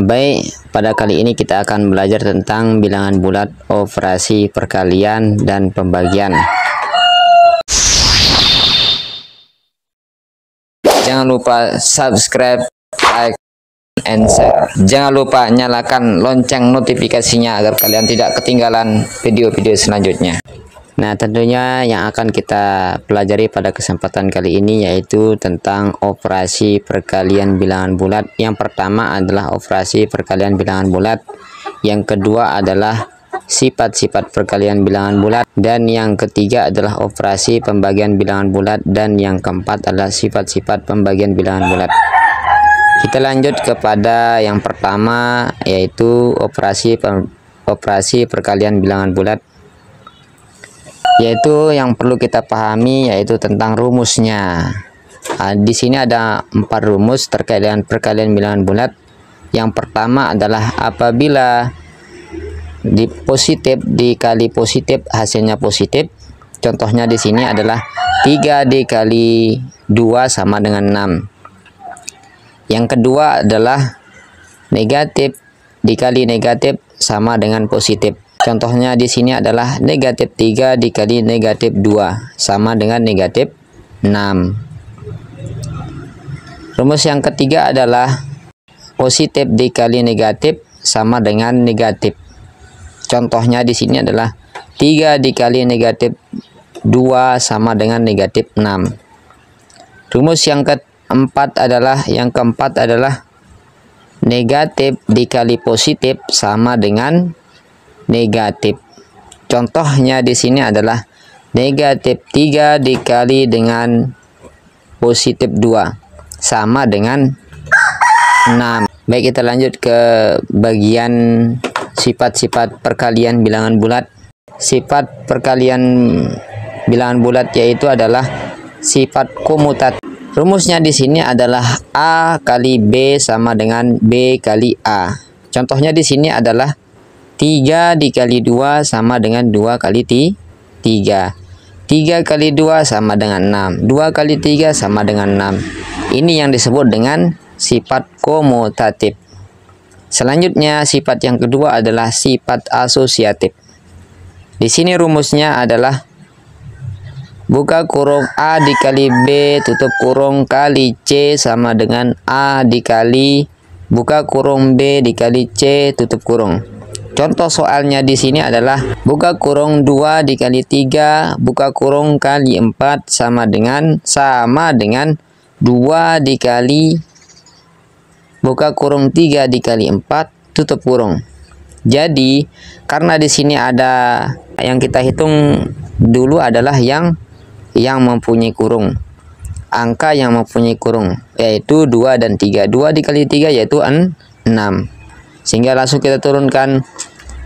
Baik, pada kali ini kita akan belajar tentang bilangan bulat, operasi perkalian, dan pembagian. Jangan lupa subscribe, like, and share. Jangan lupa nyalakan lonceng notifikasinya agar kalian tidak ketinggalan video-video selanjutnya. Nah, tentunya yang akan kita pelajari pada kesempatan kali ini yaitu tentang operasi perkalian bilangan bulat. Yang pertama adalah operasi perkalian bilangan bulat. Yang kedua adalah sifat-sifat perkalian bilangan bulat. Dan yang ketiga adalah operasi pembagian bilangan bulat. Dan yang keempat adalah sifat-sifat pembagian bilangan bulat. Kita lanjut kepada yang pertama yaitu operasi perkalian bilangan bulat. Yaitu yang perlu kita pahami yaitu tentang rumusnya. Di sini ada 4 rumus terkait dengan perkalian bilangan bulat. Yang pertama adalah apabila positif dikali positif hasilnya positif. Contohnya di sini adalah 3 dikali 2 sama dengan 6. Yang kedua adalah negatif dikali negatif sama dengan positif. Contohnya di sini adalah negatif 3 dikali negatif 2 sama dengan negatif 6. Rumus yang ketiga adalah positif dikali negatif sama dengan negatif. Contohnya di sini adalah 3 dikali negatif 2 sama dengan negatif 6. Rumus yang keempat adalah negatif dikali positif sama dengan negatif. Contohnya di sini adalah negatif 3 dikali dengan positif 2 sama dengan 6. Baik, kita lanjut ke bagian sifat-sifat perkalian bilangan bulat. Sifat perkalian bilangan bulat yaitu adalah sifat komutatif. Rumusnya di sini adalah A kali B sama dengan B kali A. Contohnya di sini adalah 3 dikali 2 sama dengan 2 kali 3. 3 kali 2 sama dengan 6. 2 kali 3 sama dengan 6. Ini yang disebut dengan sifat komutatif. Selanjutnya sifat yang kedua adalah sifat asosiatif. Di sini rumusnya adalah buka kurung A dikali B tutup kurung kali C sama dengan A dikali buka kurung B dikali C tutup kurung. Contoh soalnya di sini adalah buka kurung 2 dikali 3 buka kurung kali 4 sama dengan 2 dikali buka kurung 3 dikali 4 tutup kurung. Jadi karena di sini ada yang kita hitung dulu adalah yang mempunyai kurung. Angka yang mempunyai kurung yaitu 2 dan 3. 2 dikali 3 yaitu 6. Sehingga langsung kita turunkan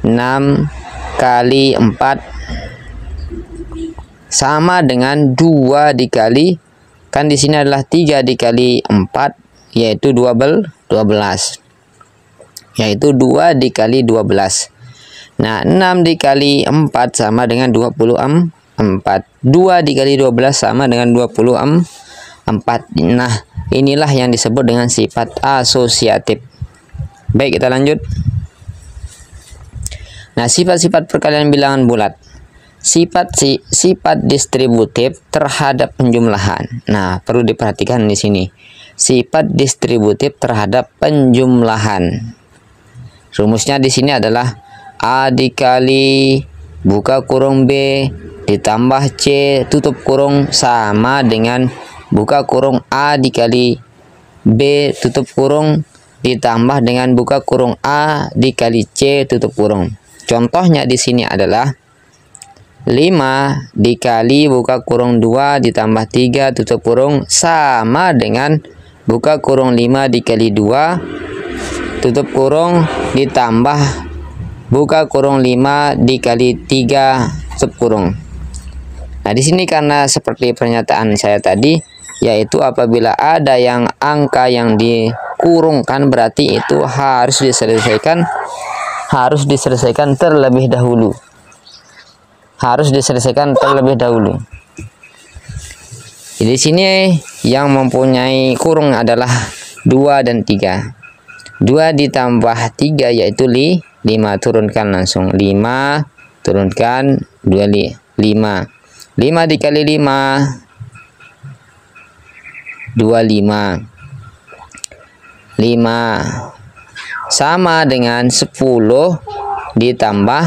6 kali 4 sama dengan 2 dikali, kan di sini adalah 3 dikali 4 yaitu 12 yaitu 2 dikali 12. Nah, 6 dikali 4 sama dengan 24. 2 dikali 12 sama dengan 24. Nah, inilah yang disebut dengan sifat asosiatif. Baik, kita lanjut. Nah, sifat-sifat perkalian bilangan bulat. Sifat distributif terhadap penjumlahan. Nah, perlu diperhatikan di sini. Sifat distributif terhadap penjumlahan. Rumusnya di sini adalah A dikali buka kurung B ditambah C tutup kurung sama dengan buka kurung A dikali B tutup kurung ditambah dengan buka kurung A dikali C tutup kurung. Contohnya di sini adalah 5 dikali buka kurung 2 ditambah 3 tutup kurung sama dengan buka kurung 5 dikali 2 tutup kurung ditambah buka kurung 5 dikali 3 tutup kurung. Nah, di sini karena seperti pernyataan saya tadi yaitu apabila ada yang angka yang dikurungkan berarti itu harus diselesaikan terlebih dahulu. Di sini yang mempunyai kurung adalah 2 dan 3. 2 ditambah 3 yaitu 5. Turunkan langsung. 5 turunkan 5. 5 dikali 5 25. 5 sama dengan 10 ditambah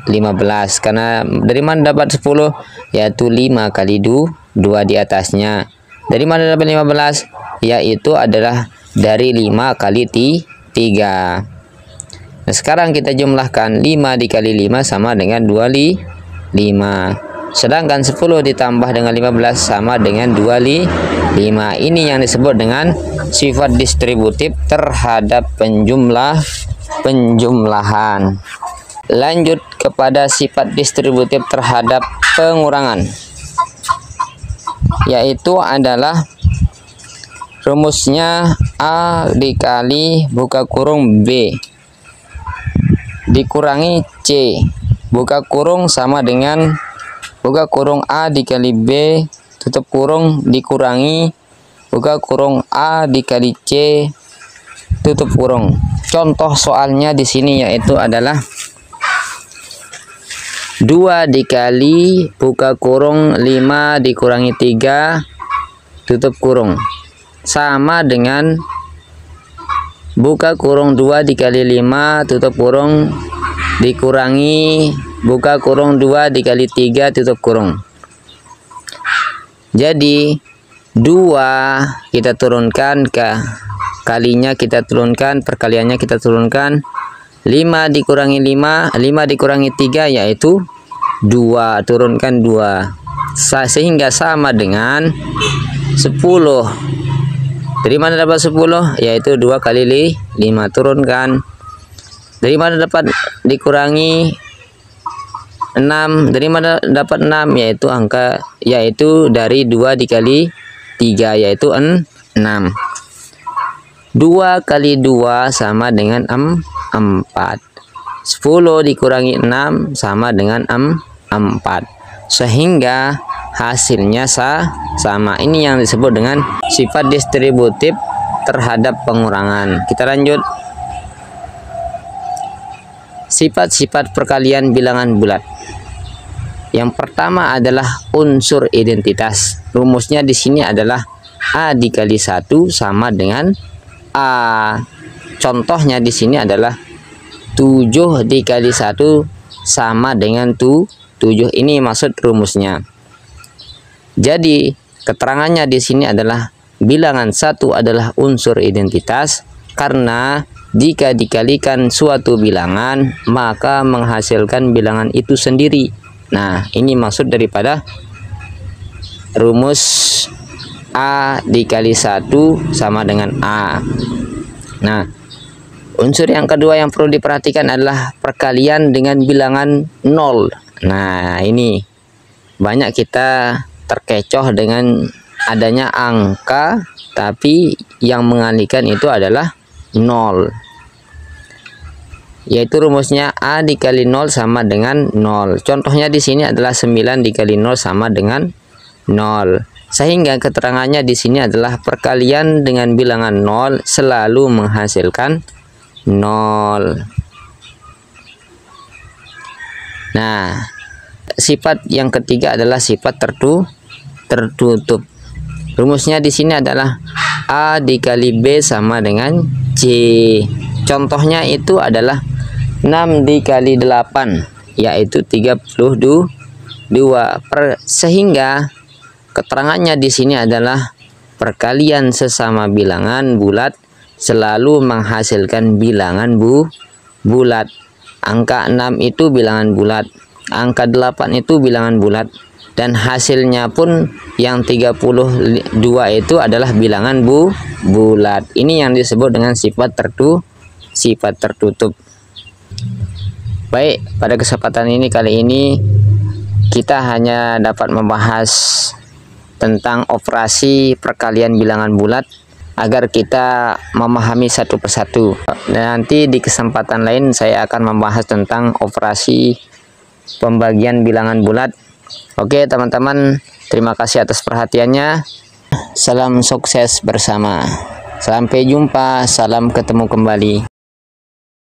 15. Karena dari mana dapat 10? Yaitu 5 kali 2 di atasnya. Dari mana dapat 15? Yaitu adalah dari 5 kali 3. Nah, sekarang kita jumlahkan 5 dikali 5 sama dengan 25. Sedangkan 10 ditambah dengan 15 sama dengan 25. Ini yang disebut dengan sifat distributif terhadap penjumlahan. Lanjut kepada sifat distributif terhadap pengurangan, yaitu adalah rumusnya A dikali buka kurung B dikurangi C buka kurung sama dengan buka kurung A dikali B tutup kurung dikurangi buka kurung A dikali C tutup kurung. Contoh soalnya di sini yaitu adalah 2 dikali buka kurung 5 dikurangi 3 tutup kurung sama dengan buka kurung 2 dikali 5 tutup kurung dikurangi buka kurung 2 dikali 3 tutup kurung. Jadi 2 kita turunkan ke kalinya kita turunkan, perkaliannya kita turunkan. 5 dikurangi 5 dikurangi 3 yaitu 2, turunkan 2 sehingga sama dengan 10. Dari mana dapat 10? Yaitu 2 kali 5, turunkan. Dari mana dapat dikurangi 6? Dari mana dapat 6? Yaitu dari 2 dikali 3 yaitu 6. 2 kali 2 sama dengan 4. 10 dikurangi 6 sama dengan 4. Sehingga hasilnya sama. Ini yang disebut dengan sifat distributif terhadap pengurangan. Kita lanjut. Sifat-sifat perkalian bilangan bulat. Yang pertama adalah unsur identitas. Rumusnya di sini adalah A dikali 1 sama dengan A. Contohnya di sini adalah 7 dikali 1 sama dengan 7. Ini maksud rumusnya. Jadi keterangannya di sini adalah bilangan 1 adalah unsur identitas karena jika dikalikan suatu bilangan maka menghasilkan bilangan itu sendiri. Nah, ini maksud daripada rumus A dikali 1 sama dengan A. Nah, unsur yang kedua yang perlu diperhatikan adalah perkalian dengan bilangan 0. Nah, ini banyak kita terkecoh dengan adanya angka tapi yang mengalihkan itu adalah 0. Yaitu rumusnya A dikali 0 sama dengan 0. Contohnya di sini adalah 9 dikali 0 sama dengan 0. Sehingga keterangannya di sini adalah perkalian dengan bilangan 0 selalu menghasilkan 0. Nah, sifat yang ketiga adalah sifat tertutup. Rumusnya di sini adalah A dikali B sama dengan C. Contohnya itu adalah 6 dikali 8 yaitu 32. Sehingga keterangannya di sini adalah perkalian sesama bilangan bulat selalu menghasilkan bilangan bulat. Angka 6 itu bilangan bulat, angka 8 itu bilangan bulat, dan hasilnya pun yang 32 itu adalah bilangan bulat. Ini yang disebut dengan sifat tertutup. Baik, pada kesempatan ini kali ini kita hanya dapat membahas tentang operasi perkalian bilangan bulat agar kita memahami satu persatu. Dan nanti di kesempatan lain saya akan membahas tentang operasi pembagian bilangan bulat. Oke teman-teman, terima kasih atas perhatiannya. Salam sukses bersama. Sampai jumpa, salam ketemu kembali.